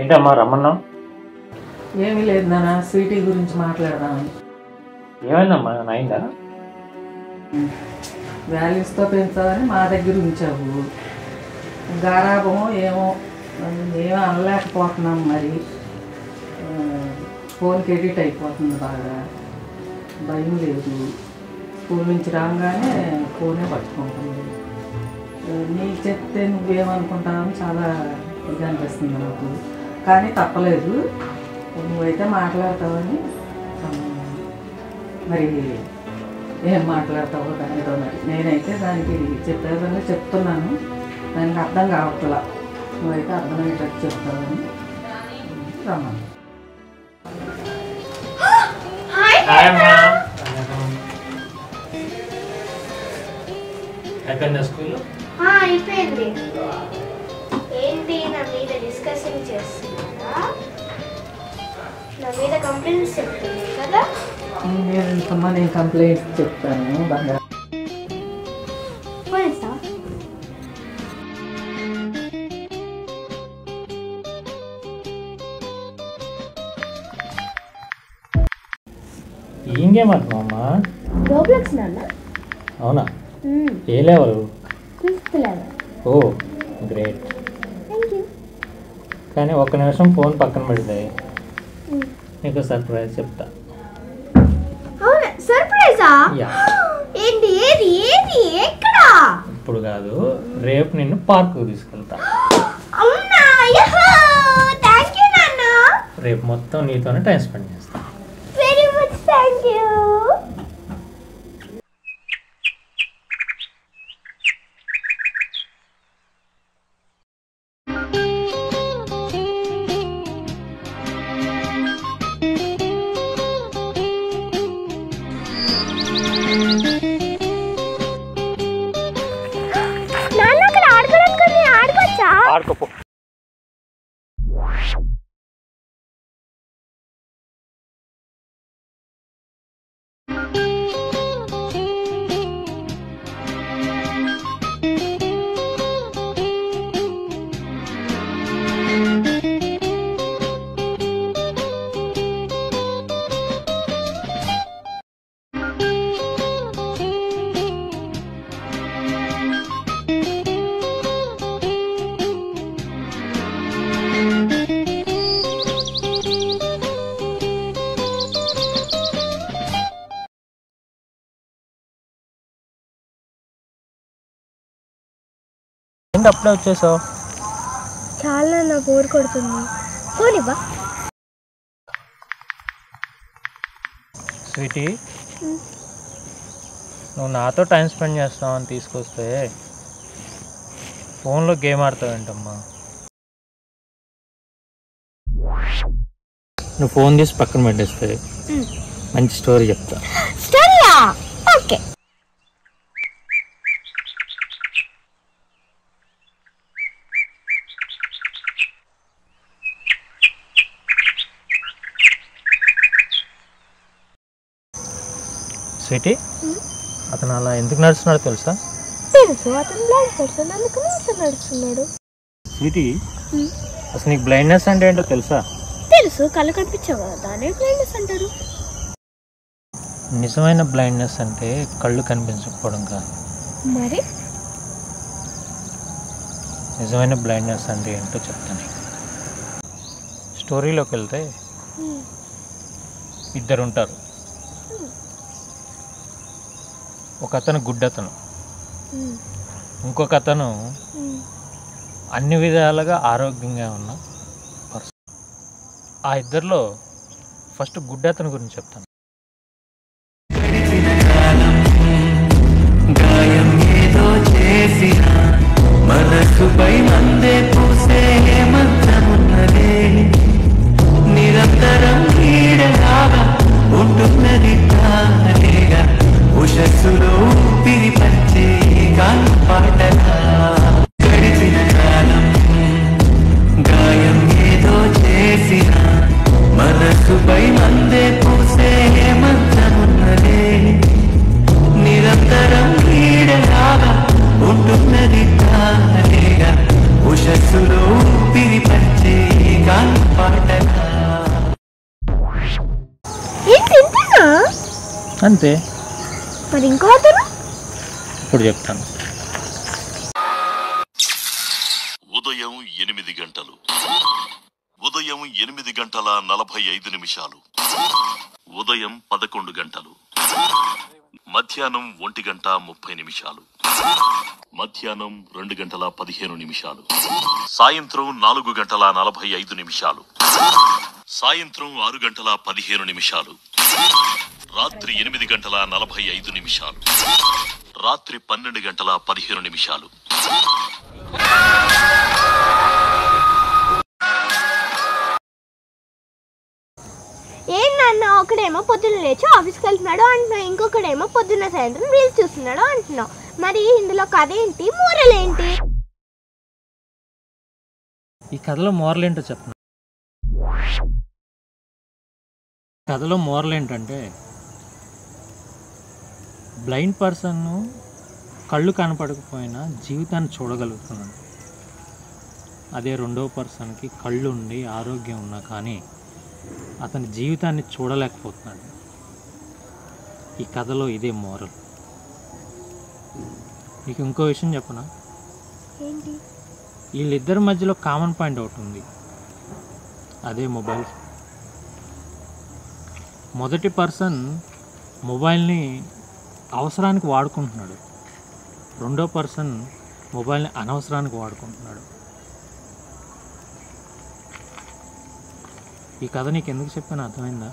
ఏంటమ్మా రమ్మన్నావు? ఏమీ లేదు నాన్న, స్వీటీ గురించి మాట్లాడదామని. ఏమైందమ్మా, నైందా? వాల్యూస్తో పెంచాలని మా దగ్గర ఉంచావు. గారాబమో ఏమో ఏమో అనలేకపోతున్నాం. మరి ఫోన్కి ఎడిట్ అయిపోతుంది బాగా. భయం లేదు, స్కూల్ నుంచి రాగానే ఫోనే పట్టుకుంటుంది. నీకు చెప్తే నువ్వేమనుకుంటావని చాలా ఇది అనిపిస్తుంది నాకు. కానీ తప్పలేదు, నువ్వైతే మాట్లాడతావని. మరి ఏం మాట్లాడతావో దానితో. మరి నేనైతే దానికి చెప్పేదని చెప్తున్నాను, దానికి అర్థం కావట్లా. నువ్వైతే అర్థమయ్యేటట్టు చెప్తావని రమ్మను. అయిపోయిందా స్కూల్? అయిపోయింది. ఏంటి నా మీద డిస్కషన్ చేస్తున్నారా? నా మీద కంప్లైంట్స్ చెప్తుంది కదా? నేను కంప్లైంట్ చెప్తాను. బాగా ఏం గేమ్ ఆడుతున్నావమ్మా? రోబ్లాక్స్ నాన్న. అవునా? ఏ level? 5th level. Oh great. Thank you. కానీ ఒక్క నిమిషం ఫోన్ పక్కన పెడితే నీకు సర్ప్రైజ్ చెప్తా. అవునా? సర్ప్రైజా? ఏంటి? ఏది ఏది ఎక్కడ? ఇప్పుడు కాదు, రేపు నిన్ను పార్కు తీసుకెళ్తా. అవునా? థ్యాంక్ యూ నాన్న. రేపు మొత్తం నీతోనే టైం స్పెండ్ చేస్తా. Very much thank you. నాన్న అక్కడ ఆడుకోవడానికి ఆడుకోవచ్చా? ఆడుకోపో. ఏంటి అప్పుడే వచ్చేసావు? చాలా నా బోర్ కొడుతుంది. పోనివ్వా? స్వీటీ, నువ్వు నాతో టైం స్పెండ్ చేస్తావని తీసుకొస్తే ఫోన్లో గేమ్ ఆడతావేంటమ్మా? నువ్వు ఫోన్ తీసి పక్కన పెట్టేస్తే మంచి స్టోరీ చెప్తా. స్టోరీయా? ఓకే. స్వీటీ, అతను అలా ఎందుకు నడుస్తున్నాడు తెలుసా? తెలుసు, అతను బ్లైండ్ పర్సన్, అందుకని అతను నడుస్తున్నాడు. స్వీటీ, అసలు నీకు బ్లైండ్నెస్ అంటే ఏంటో తెలుసా? తెలుసు, కళ్ళు కనిపించవు కదా, దాన్ని బ్లైండ్నెస్ అంటారు. నిజమైన బ్లైండ్నెస్ అంటే కళ్ళు కనిపించకపోవడం కాదు. మరి నిజమైన బ్లైండ్నెస్ అంటే ఏంటో చెప్తాను. స్టోరీలోకి వెళ్తే ఇద్దరు ఉంటారు. ఒక అతను గుడ్డతను, ఇంకొక అతను అన్ని విధాలుగా ఆరోగ్యంగా ఉన్న పర్సన్. ఆ ఇద్దరిలో ఫస్ట్ గుడ్డతను గురించి చెప్తాను. మనసుపై మందే పూసే మంత్రమున్నదే, నిరంతరం నీడలాగా ఉంటున్నది తానేగా, ఉషస్సులో ఊపిరి పంచే గాలి పాటలా. గడిచిన కాలం గాయం ఏదో చేసిన, మనసుపై మందే పూసే అంతే. మరి ఇంకో అతను ఇప్పుడు చెప్తాను. ఉదయం 8 గంటలు, ఉదయం 8:45, ఉదయం 11 గంటలు, మధ్యాహ్నం 1:30, మధ్యాహ్నం 2:15, సాయంత్రం 4:45, సాయంత్రం 6:15, రాత్రి 8:45, రాత్రి 12:15. ఏంటన్నా, ఒకడేమో పొద్దున్న లేచి ఆఫీస్కి వెళ్తున్నాడు అంటున్నావు, ఇంకొకడేమో పొద్దున్న సాయంత్రం రీల్స్ చూస్తున్నాడు అంటున్నావు. మరి ఇందులో కథ ఏంటి, మోరల్ ఏంటి? ఈ కథలో మోరల్ ఏంటో చెప్పను. కథలో మోరల్ ఏంటంటే, బ్లైండ్ పర్సన్ కళ్ళు కనపడకపోయినా జీవితాన్ని చూడగలుగుతున్నాడు. అదే రెండో పర్సన్కి కళ్ళు ఉండి ఆరోగ్యం ఉన్నా కానీ అతని జీవితాన్ని చూడలేకపోతున్నాడు. ఈ కథలో ఇదే మోరల్. మీకు ఇంకో విషయం చెప్పనా? ఏంటి? వీళ్ళిద్దరి మధ్యలో కామన్ పాయింట్ ఒకటి ఉంది, అదే మొబైల్. మొదటి పర్సన్ మొబైల్ని అవసరానికి వాడుకుంటున్నాడు, రెండో పర్సన్ మొబైల్ని అనవసరానికి వాడుకుంటున్నాడు. ఈ కథ నీకు ఎందుకు చెప్పాను అర్థమైందా?